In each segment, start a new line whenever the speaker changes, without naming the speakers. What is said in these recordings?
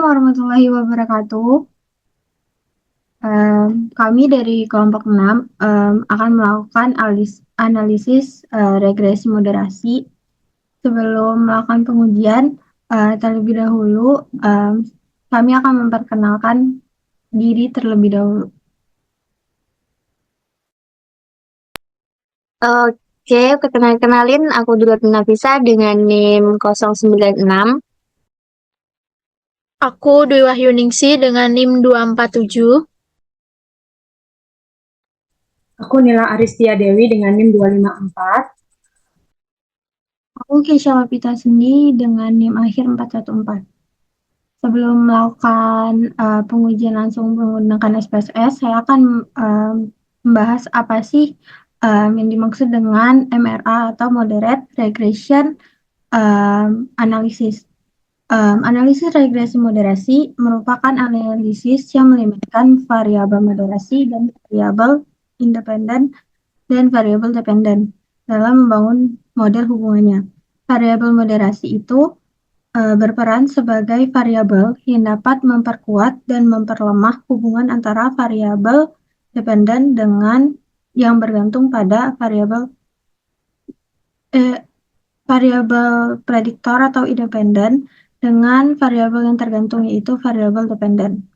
warahmatullahi wabarakatuh. Kami dari kelompok 6 akan melakukan analisis regresi moderasi. Sebelum melakukan pengujian, terlebih dahulu kami akan memperkenalkan diri terlebih dahulu.
Oke, kenalin aku juga Nafisa dengan NIM 096.
Aku Dwi Wahyuningsi dengan NIM 247.
Aku Nila Aristia Dewi dengan NIM 254.
Aku Kesha Wapita Sendi dengan NIM akhir 414. Sebelum melakukan pengujian langsung menggunakan SPSS, saya akan membahas apa sih yang dimaksud dengan MRA atau Moderate Regression Analysis. Analisis regresi moderasi merupakan analisis yang melibatkan variabel moderasi dan variabel independen dan variabel dependen dalam membangun model hubungannya. Variabel moderasi itu berperan sebagai variabel yang dapat memperkuat dan memperlemah hubungan antara variabel dependen dengan yang bergantung pada variabel prediktor atau independen dengan variabel yang tergantung yaitu variabel dependen.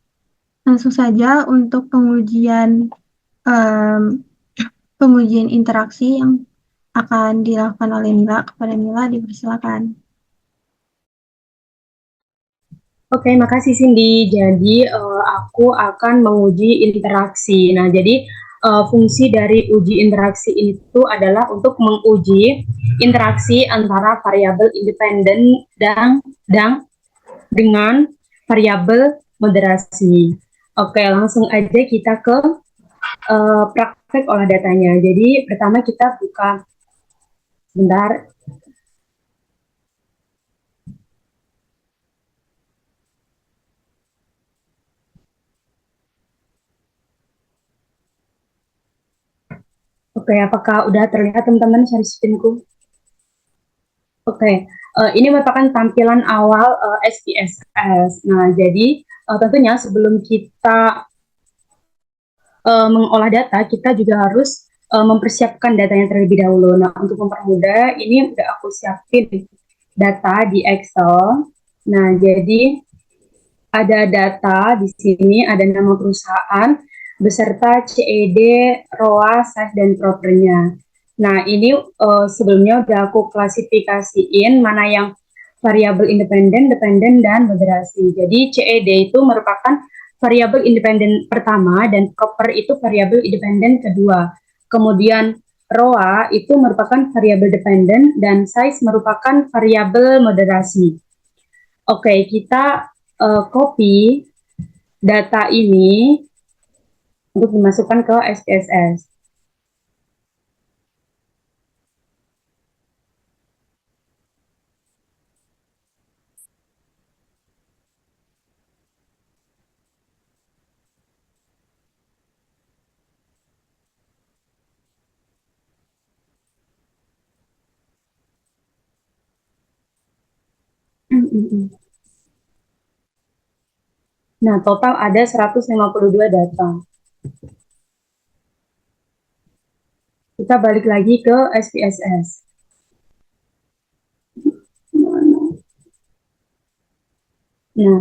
Langsung saja untuk pengujian interaksi yang akan dilakukan oleh Nila. Kepada Nila dipersilakan.
Oke, makasih Cindy. Jadi aku akan menguji interaksi. Nah, jadi fungsi dari uji interaksi itu adalah untuk menguji interaksi antara variabel independen dan dengan variabel moderasi. Oke, langsung aja kita ke praktek olah datanya. Jadi pertama kita buka, bentar. Oke, apakah udah terlihat teman-teman share screen-ku? Oke, ini merupakan tampilan awal SPSS. Nah, jadi tentunya sebelum kita mengolah data, kita juga harus mempersiapkan datanya terlebih dahulu. Nah, untuk mempermudah, ini udah aku siapin data di Excel. Nah, jadi ada data di sini, ada nama perusahaan, beserta CED, ROA, size, dan propernya. Nah, ini sebelumnya udah aku klasifikasiin mana yang variabel independen, dependen, dan moderasi. Jadi CED itu merupakan variabel independen pertama dan proper itu variabel independen kedua. Kemudian ROA itu merupakan variabel dependen dan size merupakan variabel moderasi. Oke, kita copy data ini untuk dimasukkan ke SPSS. Nah, total ada 152 data. Kita balik lagi ke SPSS. Nah,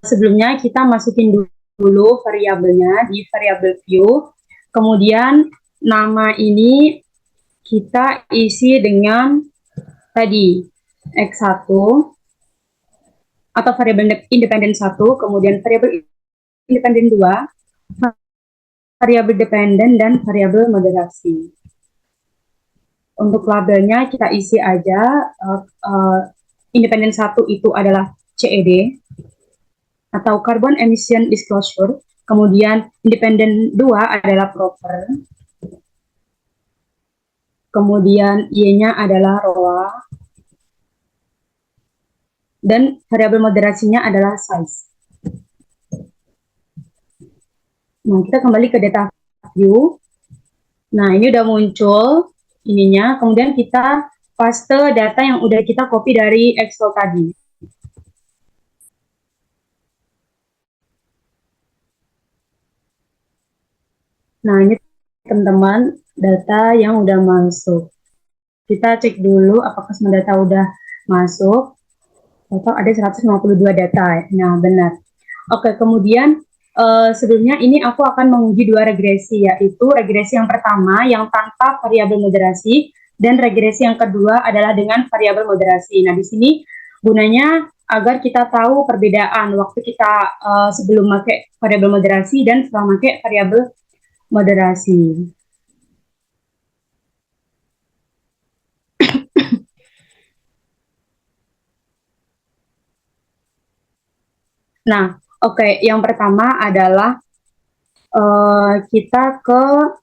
sebelumnya kita masukin dulu variabelnya di variabel view. Kemudian nama ini kita isi dengan tadi X1 atau variabel independen 1, kemudian variabel independen 2, variabel dependen, dan variabel moderasi. Untuk labelnya kita isi aja independen 1 itu adalah CED atau Carbon Emission Disclosure, kemudian independen 2 adalah proper, kemudian Y-nya adalah ROA, dan variabel moderasinya adalah size. Nah, kita kembali ke data view. Nah, ini udah muncul ininya, kemudian kita paste data yang udah kita copy dari Excel tadi. Nah, ini teman-teman data yang udah masuk. Kita cek dulu apakah semua data udah masuk. Total ada 152 data. Nah, benar. Oke, kemudian sebelumnya ini aku akan menguji dua regresi, yaitu regresi yang pertama yang tanpa variabel moderasi dan regresi yang kedua adalah dengan variabel moderasi. Nah, di sini gunanya agar kita tahu perbedaan waktu kita sebelum pakai variabel moderasi dan setelah pakai variabel moderasi. Nah, oke, yang pertama adalah kita ke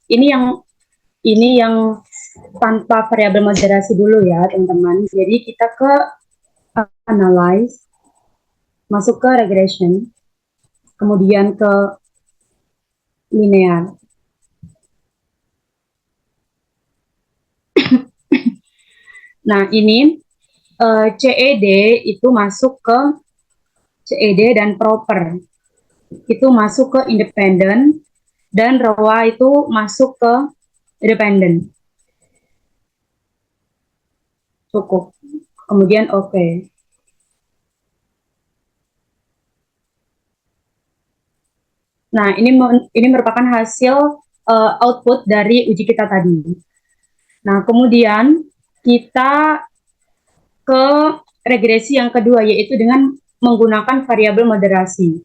ini yang tanpa variabel moderasi dulu ya, teman-teman. Jadi kita ke analyze, masuk ke regression, kemudian ke linear. Nah, ini CED itu masuk ke CED dan proper. Itu masuk ke independent dan ROA itu masuk ke independent. Cukup. Kemudian oke. Nah, ini merupakan hasil output dari uji kita tadi. Nah, kemudian kita ke regresi yang kedua, yaitu dengan menggunakan variabel moderasi.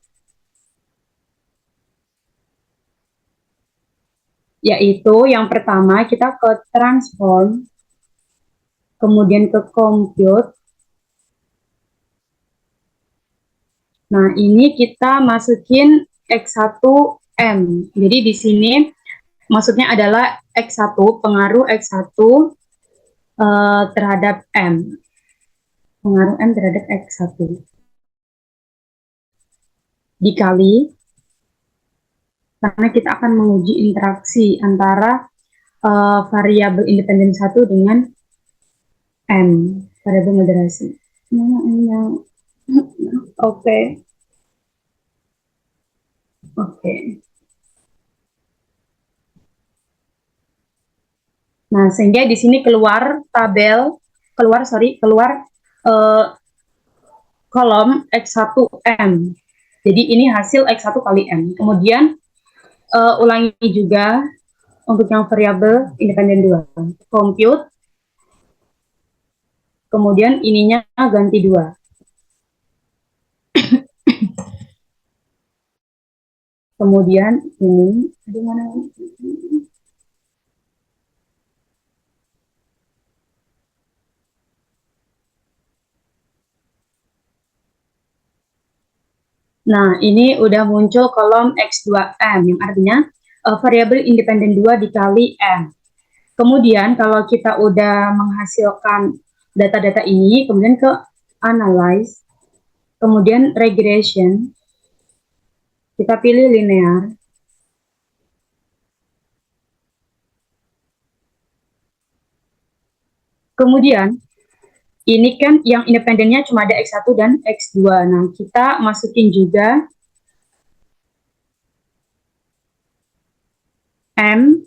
Yaitu yang pertama kita ke transform, kemudian ke compute. Nah, ini kita masukin X1M. Jadi di sini maksudnya adalah X1, pengaruh X1 terhadap M. Pengaruh M terhadap X1. Dikali, karena kita akan menguji interaksi antara variabel independen 1 dengan M, variabel moderasi. Mana M-nya? Oke. Oke. Nah, sehingga di sini keluar kolom X1M. Jadi ini hasil X1 kali M. Kemudian ulangi juga untuk yang variabel independen 2. Compute. Kemudian ininya ganti 2. Kemudian ini di mana? Nah, ini udah muncul kolom X2M, yang artinya variabel independen 2 dikali M. Kemudian kalau kita udah menghasilkan data-data ini, kemudian ke analyze, kemudian regression, kita pilih linear. Kemudian, ini kan yang independennya cuma ada X1 dan X2. Nah, kita masukin juga M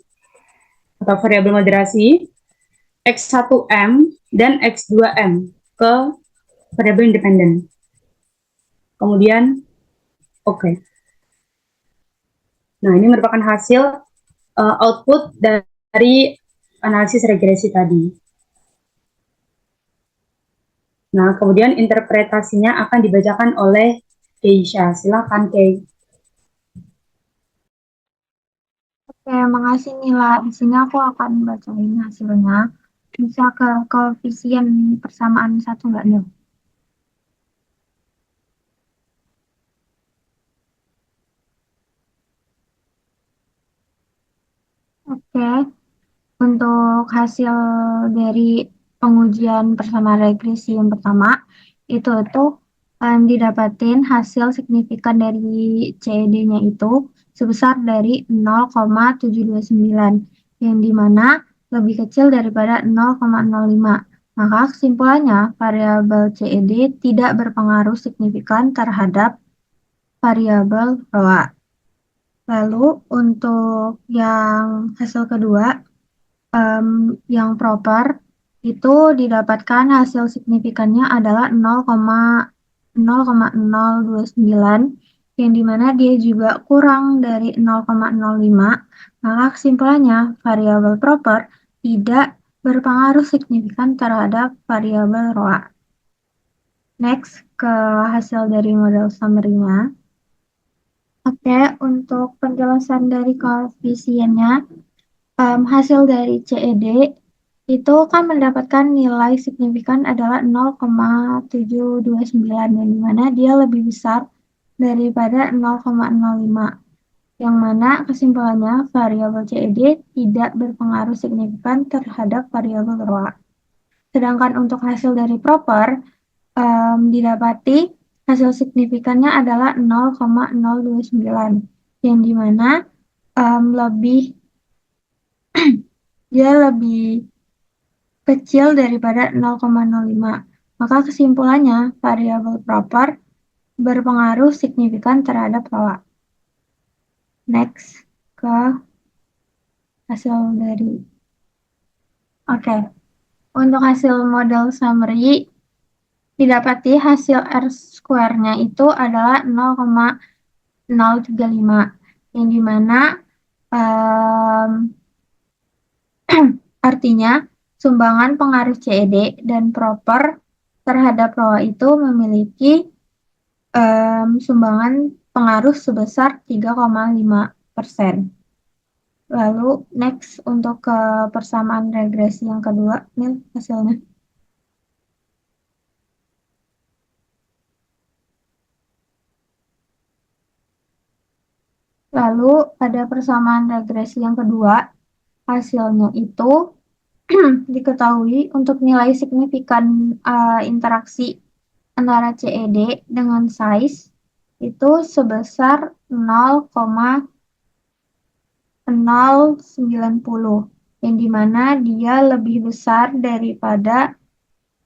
atau variabel moderasi, X1M dan X2M ke variabel independen. Kemudian, oke. Nah, ini merupakan hasil output dari analisis regresi tadi. Nah, kemudian interpretasinya akan dibacakan oleh Keisha. Silakan, Kei.
Oke, makasih Mila. Di sini aku akan bacain hasilnya. Bisa ke koefisien persamaan 1 nggak, Nil? Oke, untuk hasil dari pengujian bersama regresi yang pertama, itu tuh didapatin hasil signifikan dari CED-nya itu sebesar dari 0,729, yang dimana lebih kecil daripada 0,05. Maka kesimpulannya, variabel CED tidak berpengaruh signifikan terhadap variabel ROA. Lalu untuk yang hasil kedua, yang proper itu didapatkan hasil signifikannya adalah 0,029, yang dimana dia juga kurang dari 0,05. Maka kesimpulannya variabel proper tidak berpengaruh signifikan terhadap variabel ROA. Next ke hasil dari model summary-nya. Oke, untuk penjelasan dari koefisiennya, hasil dari CED itu kan mendapatkan nilai signifikan adalah 0,729, yang dimana dia lebih besar daripada 0,05, yang mana kesimpulannya variabel CED tidak berpengaruh signifikan terhadap variabel ROA. Sedangkan untuk hasil dari proper, didapati hasil signifikannya adalah 0,029, yang dimana dia lebih kecil daripada 0,05. Maka kesimpulannya variabel proper berpengaruh signifikan terhadap ROA. Next ke hasil dari Oke. Untuk hasil model summary, didapati hasil R-square-nya itu adalah 0,035, yang dimana artinya sumbangan pengaruh CED dan proper terhadap ROA itu memiliki sumbangan pengaruh sebesar 3,5%. Lalu next untuk ke persamaan regresi yang kedua, ini hasilnya. Lalu ada persamaan regresi yang kedua, hasilnya itu diketahui untuk nilai signifikan interaksi antara CED dengan size itu sebesar 0,090, yang dimana dia lebih besar daripada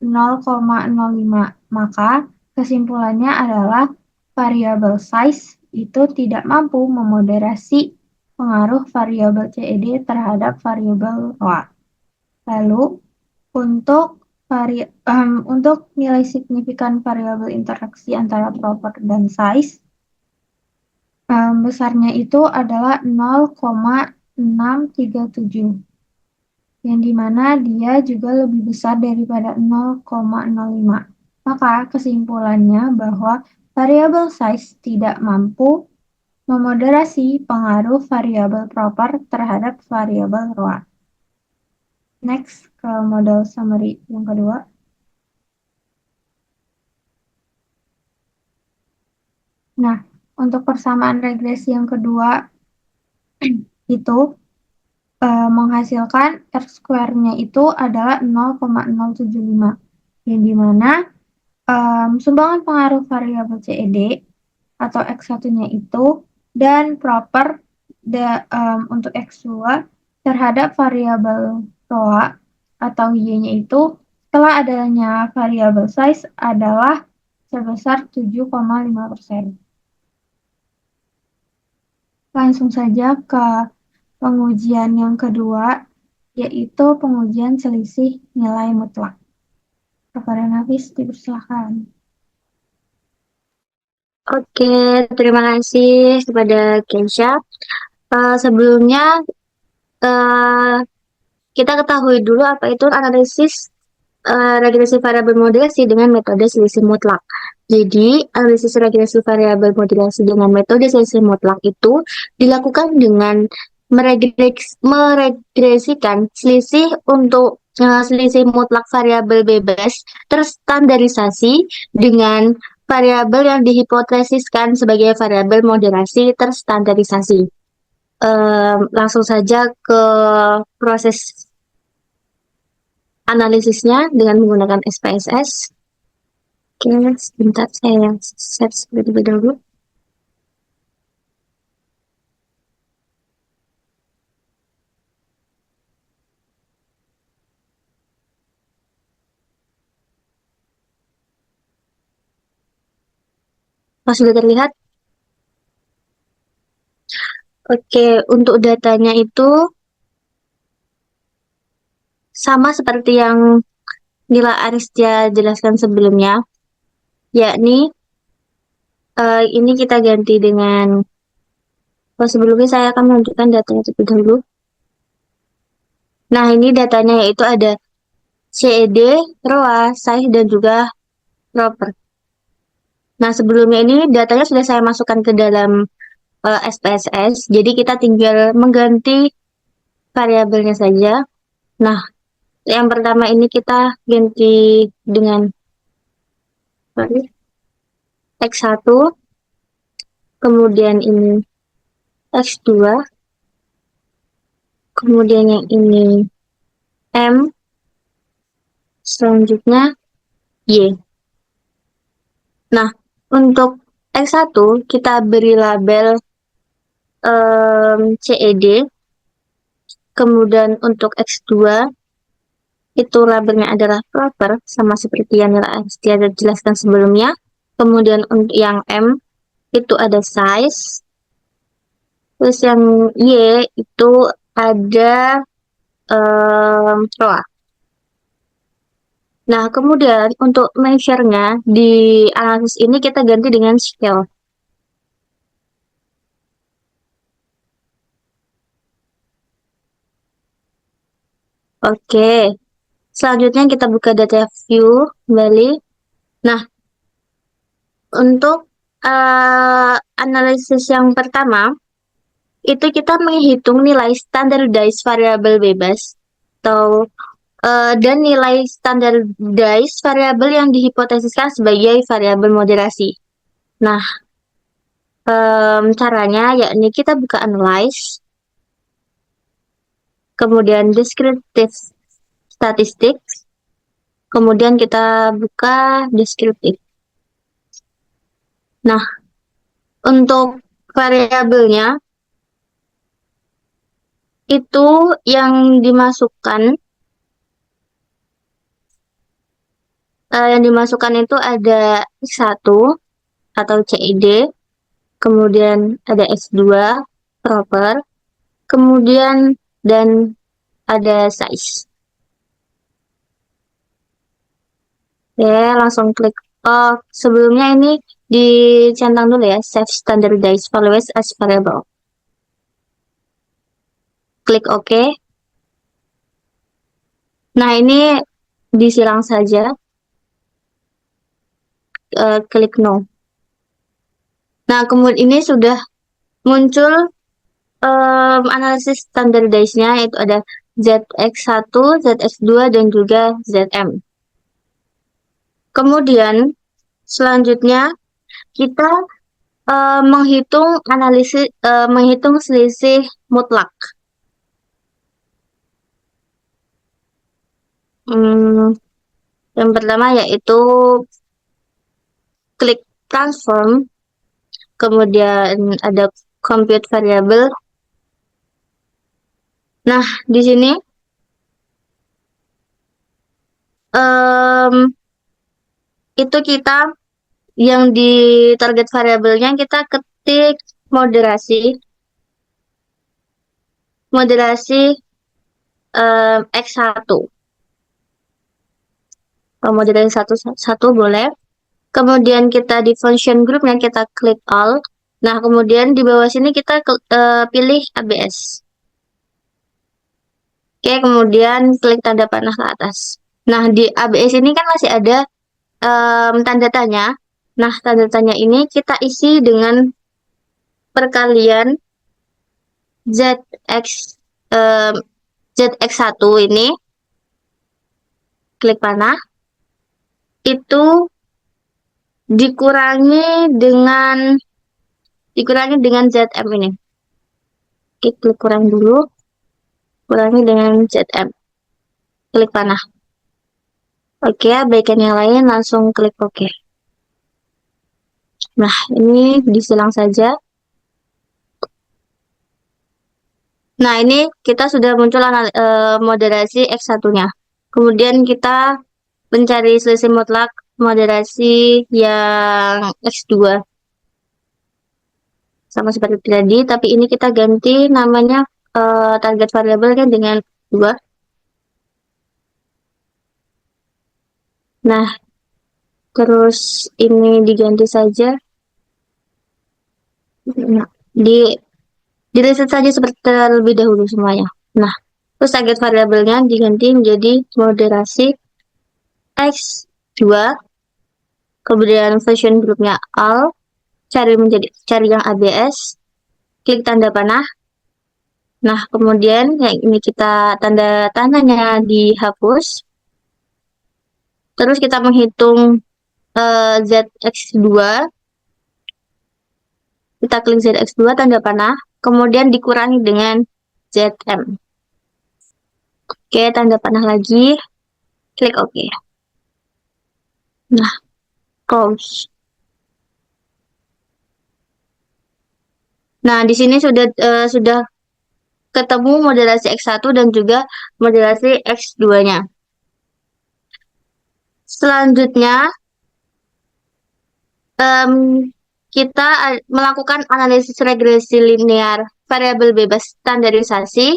0,05. Maka kesimpulannya adalah variabel size itu tidak mampu memoderasi pengaruh variabel CED terhadap variabel ROA. Lalu untuk nilai signifikan variabel interaksi antara proper dan size, besarnya itu adalah 0,637, yang dimana dia juga lebih besar daripada 0,05. Maka kesimpulannya bahwa variabel size tidak mampu memoderasi pengaruh variabel proper terhadap variabel ROA. Next ke model summary yang kedua. Nah, untuk persamaan regresi yang kedua itu menghasilkan R-square-nya itu adalah 0,075, yang dimana sumbangan pengaruh variabel CED atau X1-nya itu dan proper untuk X2 terhadap variabel ROA atau Y-nya itu setelah adanya variabel size adalah sebesar 7,5%. Langsung saja ke pengujian yang kedua, yaitu pengujian selisih nilai mutlak. Kepada Nafis, dipersilakan.
Oke, terima kasih kepada Kensha. Sebelumnya kita ketahui dulu apa itu analisis regresi variabel modulasi dengan metode selisih mutlak. Jadi, analisis regresi variabel modulasi dengan metode selisih mutlak itu dilakukan dengan meregresikan selisih untuk selisih mutlak variabel bebas terstandarisasi dengan variabel yang dihipotesiskan sebagai variabel moderasi terstandarisasi. Langsung saja ke proses analisisnya dengan menggunakan SPSS. Oke, sebentar saya set terlebih dahulu. Sudah terlihat? Oke, untuk datanya itu sama seperti yang Nila Aristia jelaskan sebelumnya, yakni ini kita ganti dengan, sebelumnya saya akan menunjukkan datanya terlebih dahulu. Nah, ini datanya yaitu ada CED, ROA, size, dan juga proper. Nah, sebelumnya ini datanya sudah saya masukkan ke dalam SPSS, jadi kita tinggal mengganti variabelnya saja. Nah, yang pertama ini kita ganti dengan X1, kemudian ini X2, kemudian yang ini M, selanjutnya Y. Nah, untuk X1 kita beri label CED, kemudian untuk X2 itu labelnya adalah proper, sama seperti yang Astia jelaskan sebelumnya. Kemudian untuk yang M itu ada size, terus yang Y itu ada ROA. Nah, kemudian untuk measure-nya di analisis ini kita ganti dengan scale. Oke, selanjutnya kita buka data view kembali. Nah, untuk analisis yang pertama, itu kita menghitung nilai standardized variabel bebas atau dan nilai standardized variabel yang dihipotesiskan sebagai variabel moderasi. Nah, caranya yakni kita buka analyze, kemudian descriptive statistics, kemudian kita buka descriptive. Nah, untuk variabelnya itu yang dimasukkan itu ada X1 atau CID, kemudian ada X2 proper, kemudian dan ada size. Ya, langsung klik. Oh, sebelumnya ini dicentang dulu ya, save standardized values as variable. Klik OK. Nah, ini disilang saja. Klik no. Nah, kemudian ini sudah muncul analisis standardized-nya, yaitu ada ZX1, ZX2, dan juga ZM. Kemudian, selanjutnya kita menghitung selisih mutlak. Yang pertama yaitu klik transform, kemudian ada compute variable. Nah, di sini itu kita yang di target variabelnya kita ketik moderasi X1. Moderasi satu boleh. Kemudian kita di function groupnya kita klik all. Nah, kemudian di bawah sini kita pilih ABS. Oke, kemudian klik tanda panah ke atas. Nah, di ABS ini kan masih ada tanda tanya. Nah, tanda tanya ini kita isi dengan perkalian ZX1 ini. Klik panah. Itu dikurangi dengan ZM ini. Oke, klik kurangi dulu. Kurangi dengan ZM. Klik panah. Oke, abaikan yang lain, langsung klik OK. Nah, ini disilang saja. Nah, ini kita sudah muncul moderasi X1-nya. Kemudian kita mencari selisih mutlak moderasi yang X2. sama seperti tadi, tapi ini kita ganti namanya target variable kan dengan 2. Nah, terus ini diganti saja. Nah, di reset saja seperti terlebih dahulu semuanya. Nah, terus target variabelnya diganti menjadi moderasi X2, kemudian version grupnya all, cari yang ABS, klik tanda panah. Nah, kemudian yang ini kita tanda tangannya dihapus. Terus kita menghitung ZX2. Kita klik ZX2 tanda panah, kemudian dikurangi dengan ZM. Oke, tanda panah lagi, klik OK. Nah, close. Nah, di sini sudah ketemu moderasi X1 dan juga moderasi X2-nya. Selanjutnya, kita melakukan analisis regresi linear variabel bebas standarisasi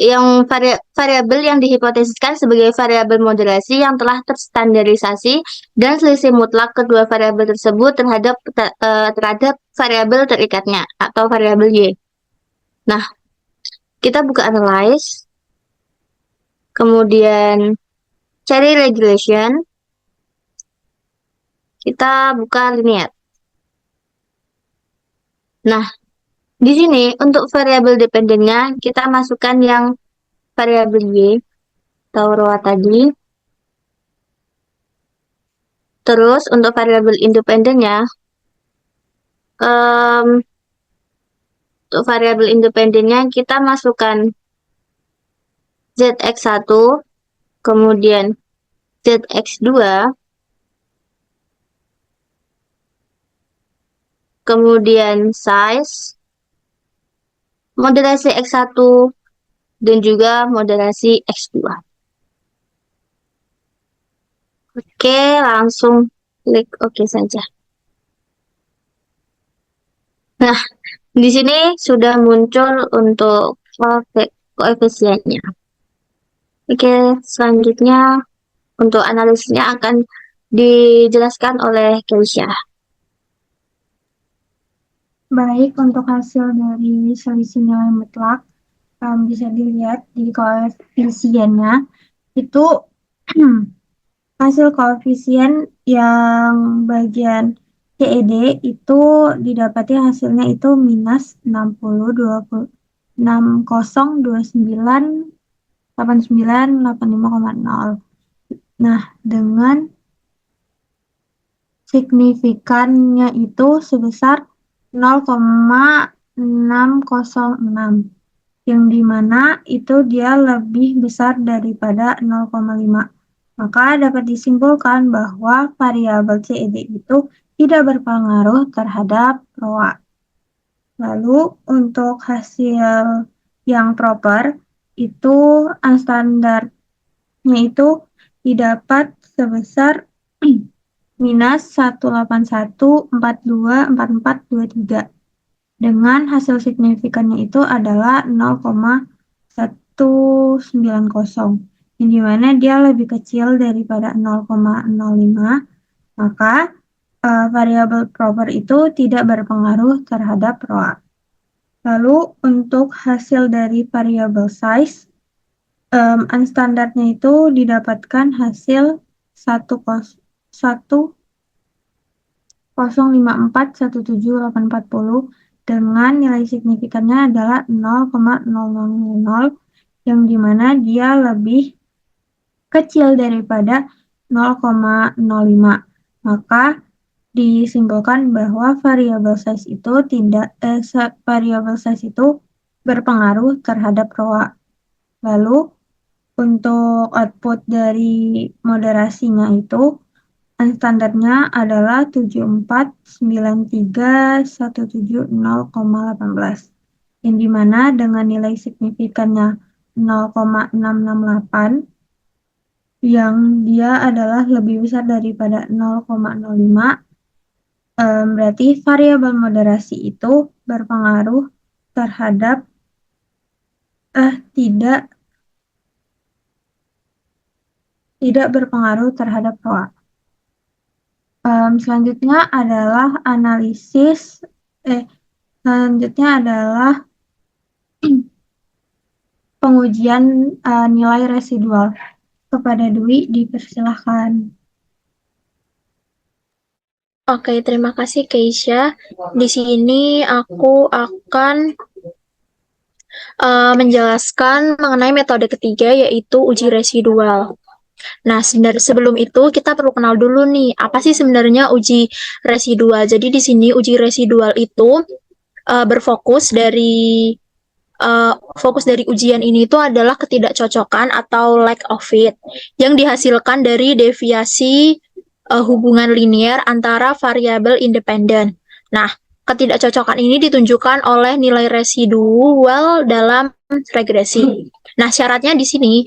yang variabel yang dihipotesiskan sebagai variabel moderasi yang telah terstandarisasi dan selisih mutlak kedua variabel tersebut terhadap variabel terikatnya atau variabel Y. Nah, kita buka analyze, kemudian cari regression, kita buka linear. Nah, di sini untuk variabel dependennya kita masukkan yang variabel Y atau row tadi. Terus untuk variabel independennya, untuk variabel independennya kita masukkan ZX1, kemudian ZX2, kemudian size, moderasi X1, dan juga moderasi X2. Oke, langsung klik OK saja. Nah, di sini sudah muncul untuk koefisiennya. Oke, selanjutnya untuk analisisnya akan dijelaskan oleh Keisha.
Baik, untuk hasil dari selisih nilai mutlak bisa dilihat di koefisiennya itu hasil koefisien yang bagian CED itu didapati hasilnya itu minus 60,29,89,85,0. Nah, dengan signifikannya itu sebesar 0,606, yang dimana itu dia lebih besar daripada 0,5. Maka dapat disimpulkan bahwa variabel CED itu tidak berpengaruh terhadap ROA. Lalu untuk hasil yang proper itu standarnya itu didapat sebesar minus 181424423 dengan hasil signifikannya itu adalah 0,190, yang dimana dia lebih kecil daripada 0,05, maka variabel proper itu tidak berpengaruh terhadap ROA. Lalu untuk hasil dari variabel size, unstandardnya itu didapatkan hasil 1,054,178,40 dengan nilai signifikannya adalah 0,0000, yang dimana dia lebih kecil daripada 0,05. Maka disimpulkan bahwa variabel size itu berpengaruh terhadap ROA. Lalu untuk output dari moderasinya itu standarnya adalah 7493,170,18, yang dimana dengan nilai signifikannya 0,668, yang dia adalah lebih besar daripada 0,05, Berarti variabel moderasi itu berpengaruh terhadap tidak berpengaruh terhadap ROA. Selanjutnya adalah pengujian nilai residual. Kepada Dwi, dipersilahkan.
Oke, terima kasih Keisha. Di sini aku akan menjelaskan mengenai metode ketiga, yaitu uji residual. Nah, sebelum itu kita perlu kenal dulu nih, apa sih sebenarnya uji residual. Jadi di sini uji residual itu fokus dari ujian ini itu adalah ketidakcocokan atau lack of fit yang dihasilkan dari deviasi hubungan linear antara variabel independen. Nah, ketidakcocokan ini ditunjukkan oleh nilai residual dalam regresi. Nah, syaratnya di sini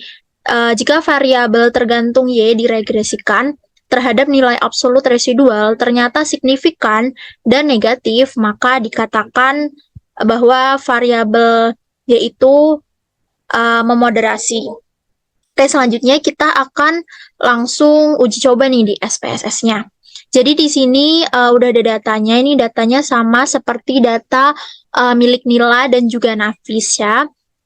jika variabel tergantung Y diregresikan terhadap nilai absolut residual ternyata signifikan dan negatif, maka dikatakan bahwa variabel Y itu memoderasi. Oke, selanjutnya kita akan langsung uji coba nih di SPSS-nya. Jadi di sini udah ada datanya, ini datanya sama seperti data milik Nila dan juga Nafis ya.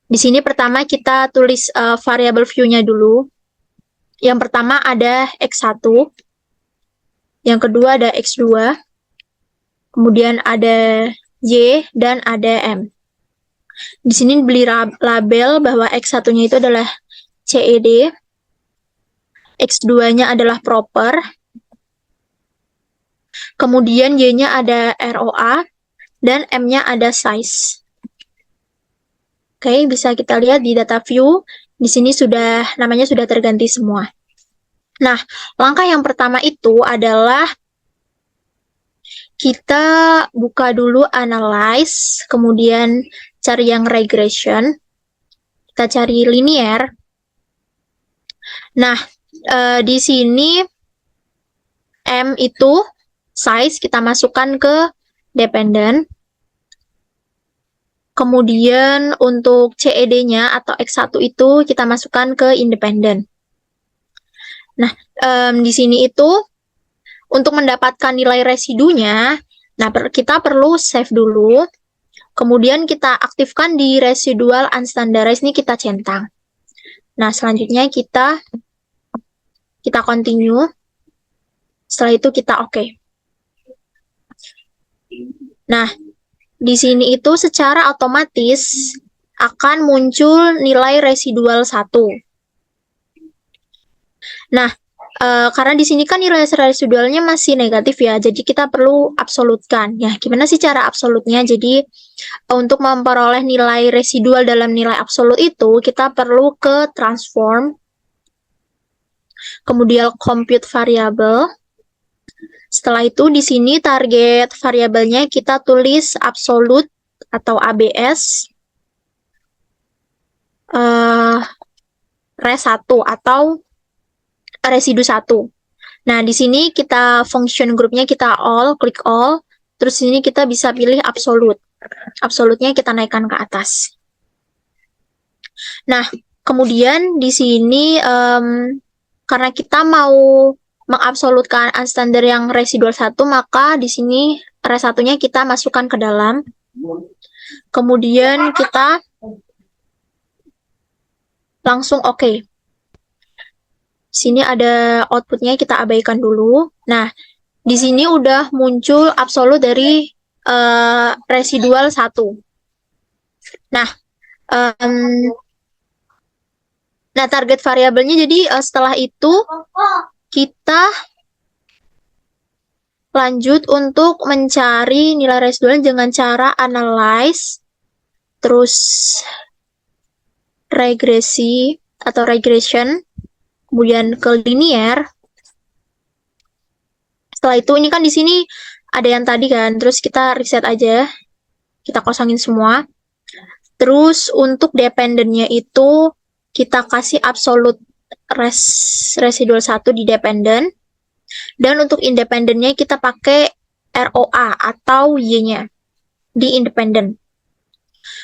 Di sini pertama kita tulis variabel view-nya dulu. Yang pertama ada X1, yang kedua ada X2, kemudian ada Y, dan ada M. Di sini beli label bahwa X1-nya itu adalah CED, X2-nya adalah proper, kemudian Y-nya ada ROA, dan M-nya ada size. Oke, bisa kita lihat di data view, di sini namanya sudah terganti semua. Nah, langkah yang pertama itu adalah kita buka dulu analyze, kemudian cari yang regression, kita cari linear. Nah, di sini M itu size kita masukkan ke dependent. Kemudian untuk CED-nya atau X1 itu kita masukkan ke independent. Nah, di sini itu untuk mendapatkan nilai residunya, nah kita perlu save dulu. Kemudian kita aktifkan di residual unstandarized, ini kita centang. Nah, selanjutnya kita continue. Setelah itu kita oke. Nah, di sini itu secara otomatis akan muncul nilai residual 1. Nah, karena di sini kan nilai residualnya masih negatif ya, jadi kita perlu absolutkan. Ya, gimana sih cara absolutnya? Jadi, untuk memperoleh nilai residual dalam nilai absolut itu, kita perlu ke transform, kemudian compute variable. Setelah itu, di sini target variabelnya kita tulis absolute atau ABS, res 1 atau residu 1. Nah, di sini kita function grupnya kita klik all, terus di sini kita bisa pilih absolute. Absolutnya kita naikkan ke atas. Nah, kemudian di sini karena kita mau mengabsolutkan unstandard yang residual 1, maka di sini res 1-nya kita masukkan ke dalam. Kemudian kita langsung oke. Sini ada outputnya, kita abaikan dulu. Nah, di sini udah muncul absolut dari residual 1. Nah, target variabelnya jadi setelah itu kita lanjut untuk mencari nilai residual dengan cara analyze, terus regresi atau regression, kemudian ke linear. Setelah itu ini kan di sini ada yang tadi kan, terus kita reset aja, kita kosongin semua. Terus untuk dependent-nya itu kita kasih absolute residual 1 di dependent, dan untuk independent-nya kita pakai ROA atau Y-nya di independen.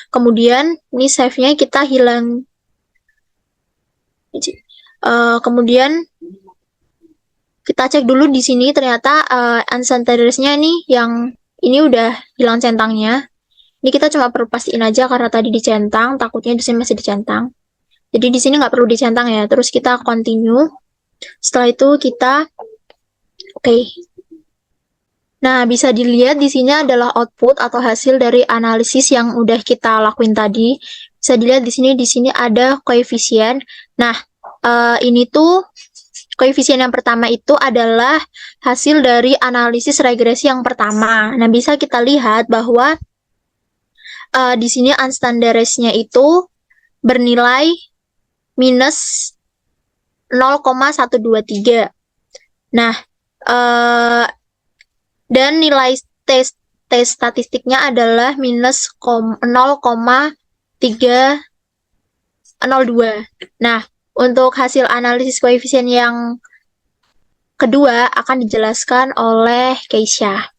Kemudian ini save-nya kita hilang. Kemudian kita cek dulu di sini ternyata uncenteredness-nya nih yang ini udah hilang centangnya. Ini kita cuma perlu pastiin aja karena tadi dicentang, takutnya di sini masih dicentang. Jadi di sini nggak perlu dicentang ya. Terus kita continue. Setelah itu kita oke. Nah, bisa dilihat di sini adalah output atau hasil dari analisis yang udah kita lakuin tadi. Bisa dilihat di sini ada koefisien. Nah, ini tuh koefisien yang pertama itu adalah hasil dari analisis regresi yang pertama. Nah, bisa kita lihat bahwa di sini unstandardized-nya itu bernilai minus 0,123. Nah, dan nilai tes statistiknya adalah minus 0,302. Nah, untuk hasil analisis koefisien yang kedua akan dijelaskan oleh Keisha.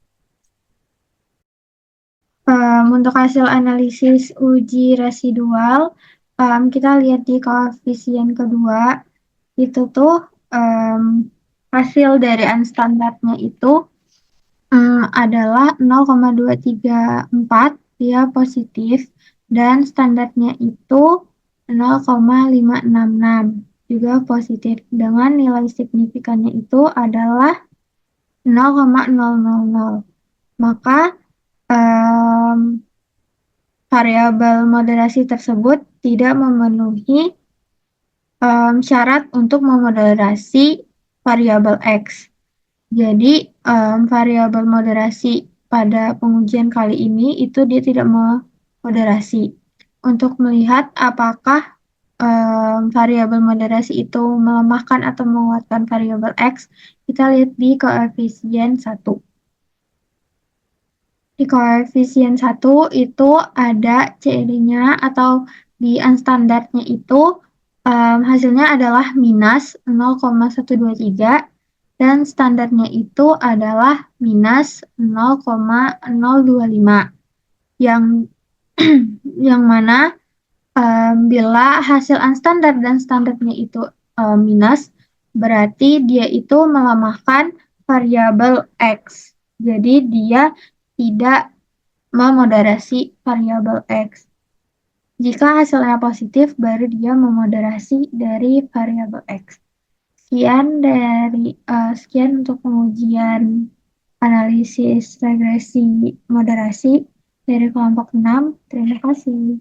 Untuk hasil analisis uji residual, kita lihat di koefisien kedua, itu tuh hasil dari unstandardnya itu adalah 0,234, dia positif, dan standarnya itu 0,566, juga positif, dengan nilai signifikannya itu adalah 0,000. Maka variabel moderasi tersebut tidak memenuhi syarat untuk memoderasi variabel X. Jadi variabel moderasi pada pengujian kali ini itu dia tidak memoderasi. Untuk melihat apakah variabel moderasi itu melemahkan atau menguatkan variabel X, kita lihat di koefisien 1. Di koefisien 1 itu ada CED-nya atau di unstandardnya itu hasilnya adalah minus 0,123 dan standarnya itu adalah minus 0,025 yang yang mana bila hasil unstandard dan standarnya itu minus, berarti dia itu melemahkan variabel X. Jadi dia tidak memoderasi variabel X. Jika hasilnya positif, baru dia memoderasi dari variabel X. Sekian untuk pengujian analisis regresi moderasi dari kelompok 6. Terima kasih.